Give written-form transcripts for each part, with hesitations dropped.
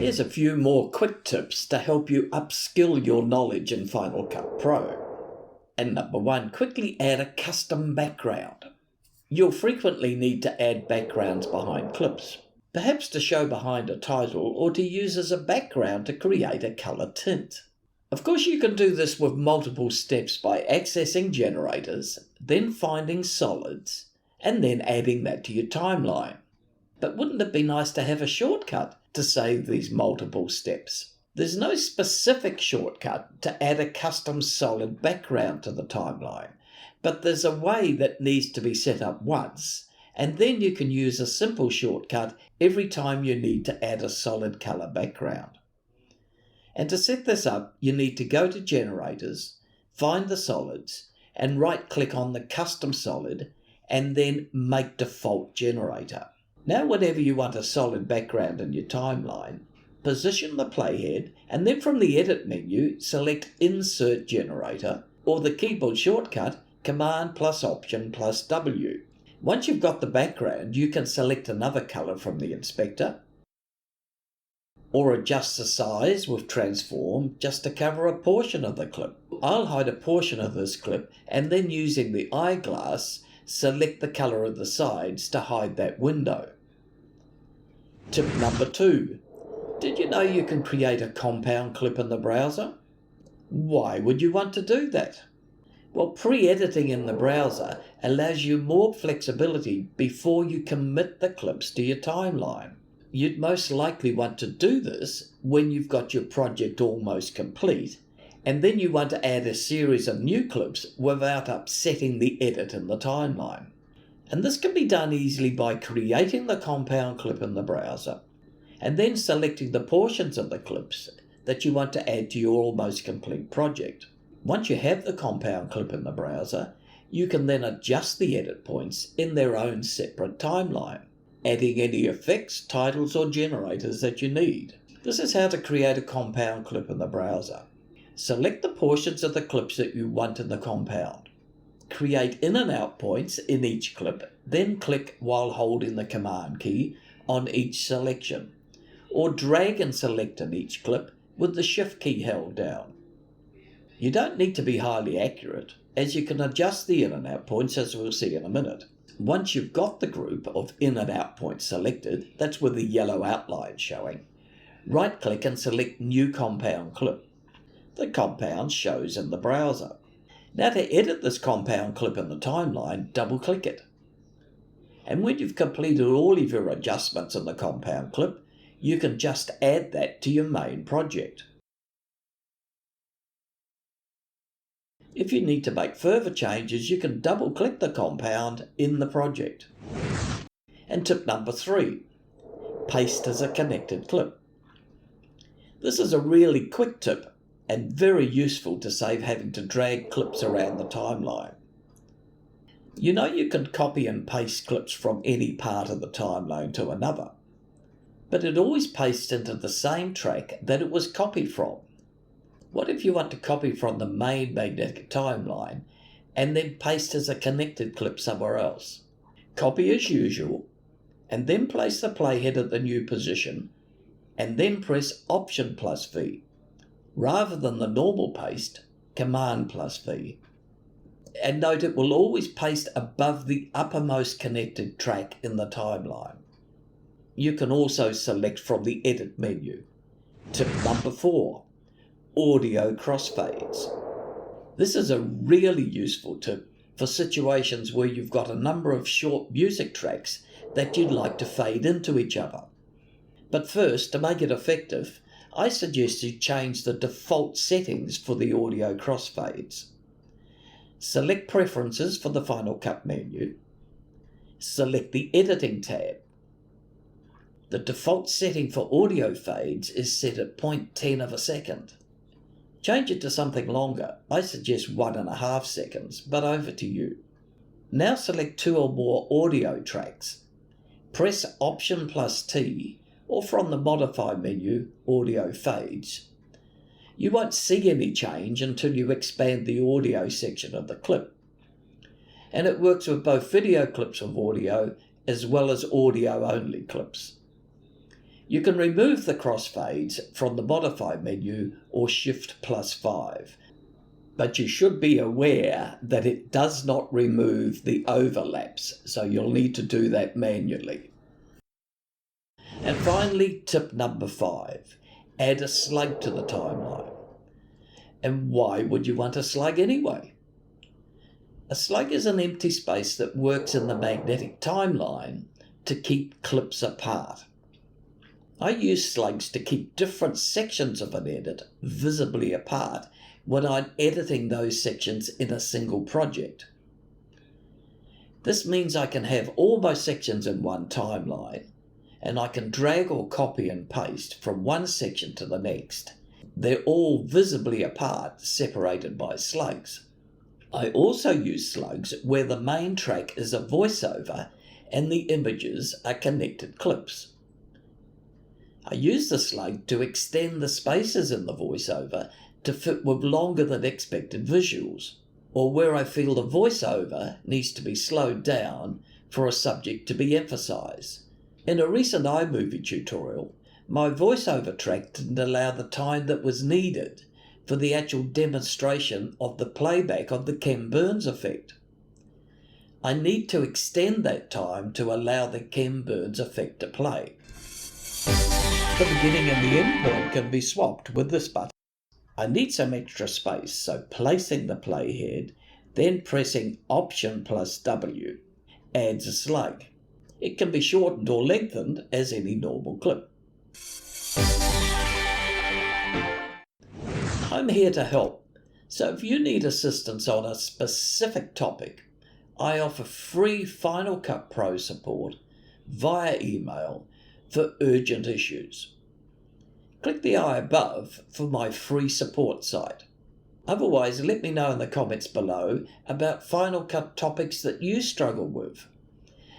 Here's a few more quick tips to help you upskill your knowledge in Final Cut Pro. And number 1, quickly add a custom background. You'll frequently need to add backgrounds behind clips, perhaps to show behind a title or to use as a background to create a colour tint. Of course, you can do this with multiple steps by accessing generators, then finding solids, and then adding that to your timeline. But wouldn't it be nice to have a shortcut to save these multiple steps? There's no specific shortcut to add a custom solid background to the timeline, but there's a way that needs to be set up once, and then you can use a simple shortcut every time you need to add a solid colour background. And to set this up, you need to go to Generators, find the solids, and right-click on the custom solid, and then Make Default Generator. Now whenever you want a solid background in your timeline, position the playhead, and then from the Edit menu, select Insert Generator, or the keyboard shortcut, Command plus Option plus W. Once you've got the background, you can select another colour from the inspector, or adjust the size with Transform just to cover a portion of the clip. I'll hide a portion of this clip, and then using the eyeglass, select the colour of the sides to hide that window. Tip number 2. Did you know you can create a compound clip in the browser? Why would you want to do that? Well, pre-editing in the browser allows you more flexibility before you commit the clips to your timeline. You'd most likely want to do this when you've got your project almost complete, and then you want to add a series of new clips without upsetting the edit in the timeline. And this can be done easily by creating the compound clip in the browser, and then selecting the portions of the clips that you want to add to your almost complete project. Once you have the compound clip in the browser, you can then adjust the edit points in their own separate timeline, adding any effects, titles or generators that you need. This is how to create a compound clip in the browser. Select the portions of the clips that you want in the compound. Create in and out points in each clip, then click while holding the Command key on each selection, or drag and select in each clip with the Shift key held down. You don't need to be highly accurate, as you can adjust the in and out points as we'll see in a minute. Once you've got the group of in and out points selected, that's with the yellow outline showing, right-click and select New Compound Clip. The compound shows in the browser. Now to edit this compound clip in the timeline, double-click it. And when you've completed all of your adjustments in the compound clip, you can just add that to your main project. If you need to make further changes, you can double-click the compound in the project. And tip number 3, paste as a connected clip. This is a really quick tip and very useful to save having to drag clips around the timeline. You know you can copy and paste clips from any part of the timeline to another, but it always pastes into the same track that it was copied from. What if you want to copy from the main magnetic timeline and then paste as a connected clip somewhere else? Copy as usual, and then place the playhead at the new position, and then press Option plus V. Rather than the normal paste, Command plus V. And note it will always paste above the uppermost connected track in the timeline. You can also select from the Edit menu. Tip number 4, audio crossfades. This is a really useful tip for situations where you've got a number of short music tracks that you'd like to fade into each other. But first, to make it effective, I suggest you change the default settings for the audio crossfades. Select Preferences for the Final Cut menu. Select the Editing tab. The default setting for audio fades is set at 0.10 of a second. Change it to something longer. I suggest 1.5 seconds, but over to you. Now select 2 or more audio tracks. Press Option plus T, or from the Modify menu, Audio Fades. You won't see any change until you expand the audio section of the clip. And it works with both video clips of audio as well as audio-only clips. You can remove the crossfades from the Modify menu or Shift+5, but you should be aware that it does not remove the overlaps, so you'll need to do that manually. And finally, tip number 5, add a slug to the timeline. And why would you want a slug anyway? A slug is an empty space that works in the magnetic timeline to keep clips apart. I use slugs to keep different sections of an edit visibly apart when I'm editing those sections in a single project. This means I can have all my sections in one timeline, and I can drag or copy and paste from one section to the next. They're all visibly apart, separated by slugs. I also use slugs where the main track is a voiceover and the images are connected clips. I use the slug to extend the spaces in the voiceover to fit with longer than expected visuals, or where I feel the voiceover needs to be slowed down for a subject to be emphasized. In a recent iMovie tutorial, my voiceover track didn't allow the time that was needed for the actual demonstration of the playback of the Ken Burns effect. I need to extend that time to allow the Ken Burns effect to play. The beginning and the end point can be swapped with this button. I need some extra space, so placing the playhead, then pressing Option plus W adds a slug. It can be shortened or lengthened as any normal clip. I'm here to help, so if you need assistance on a specific topic, I offer free Final Cut Pro support via email for urgent issues. Click the eye above for my free support site. Otherwise, let me know in the comments below about Final Cut topics that you struggle with,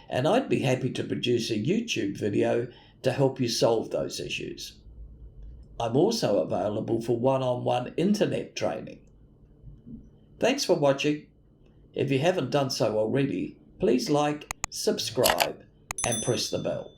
and I'd be happy to produce a YouTube video to help you solve those issues. I'm also available for one-on-one internet training. Thanks for watching. If you haven't done so already, please like, subscribe, and press the bell.